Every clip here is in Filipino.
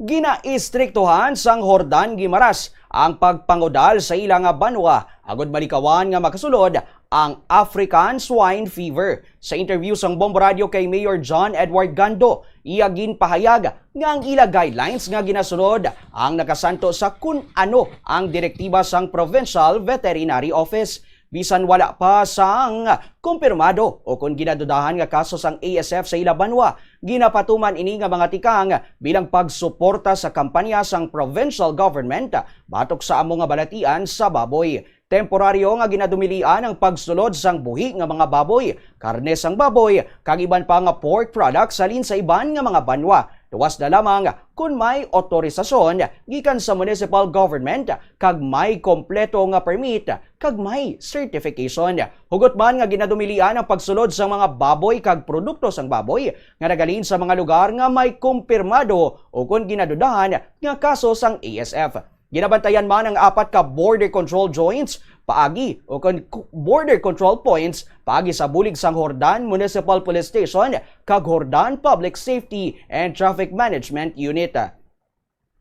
Ginaistriktuhan sang Jordan Guimaras ang pagpangodal sa ilang banwa agod malikawan nga makasulod ang African Swine Fever. Sa interview sang Bombo Radio kay Mayor John Edward Gando, iya ginpahayag nga ang ila guidelines nga ginasunod ang nakasanto sa kun ano ang direktiba sang Provincial Veterinary Office. Bisan wala pa sang kumpirmado o kung ginadudahan nga kaso sang ASF sa ila banwa, ginapatuman ini nga mga tikang bilang pagsuporta sa kampanya sang provincial government batok sa amo nga balatian sa baboy. Temporaryo nga ginadumilian ang pagsulod sang buhi nga mga baboy, karne sang baboy, kag iban pa nga pork products salin sa iban nga mga banwa. Tuwas na lamang kung may otorisasyon gikan sa municipal government kag may kompleto nga permit kag may certification. Hugot man nga ginadumilian ang pagsulod sa mga baboy kag produkto sang baboy nga nagalin sa mga lugar nga may kumpirmado o kung ginadudahan nga kaso sang ASF. Ginabantayan man ang 4 ka border control joints paagi o border control points paagi sa bulig sang Jordan Municipal Police Station kag Jordan Public Safety and Traffic Management Unit.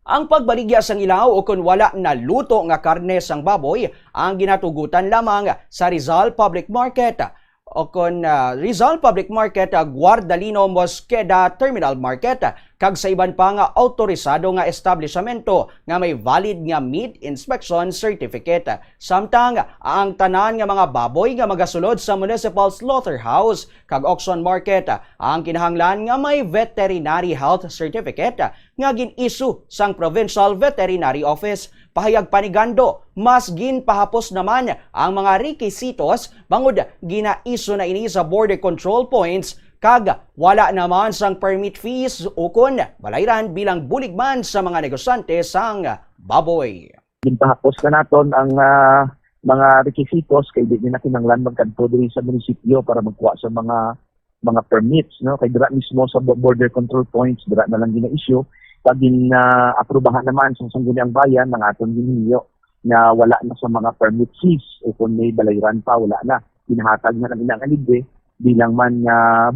Ang pagbaligya sang ilaw o kung wala na luto nga karne sang baboy ang ginatugutan lamang sa Rizal Public Market o kung Rizal Public Market, Guardalino Mosqueda Terminal Market, kag sa iban pa nga autorisado nga establishmento nga may valid nga meat inspection certificate. Samtang ang tanan nga mga baboy nga magasulod sa Municipal Slaughterhouse kag auction market ang kinahanglan nga may veterinary health certificate nga gin-issue sang Provincial Veterinary Office. Pahayag pa ni Gando, mas ginpahapos naman ang mga requisitos bangod gina-issue na ini sa border control points kag wala naman sang permit fees o kun balayran bilang buligman sa mga negosyante sang baboy. Ginpahapos na naton ang mga requisitos kay di na kinahanglan magkadto diri sa munisipyo para magkuha sa mga permits, no, kay dira mismo sa border control points dira na lang gina-issue pag aprubahan naman sa sangguniang bayan ng aton gininyo na wala na sa mga permit fees o kung may balayran pa wala na, ginahatag na lang inangaligwe bilang man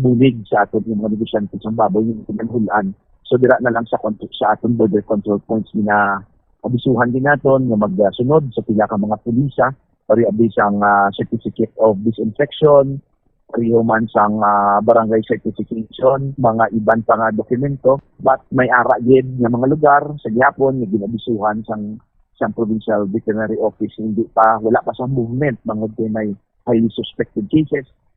bulig sa aton yung mga negosyante sa baboy yung pinanhulaan. So dira na lang sa aton border control points na abisuhan din naton nga magsunod sa pila ka mga pulisa pari abis ang certificate of disinfection, pariho man sang barangay certification, mga iban pa nga dokumento, but may ara gid nga mga lugar sa gihapon nga ginabisuhan sang Provincial Veterinary Office hindi pa wala pa sa movement bangod kay may highly suspected cases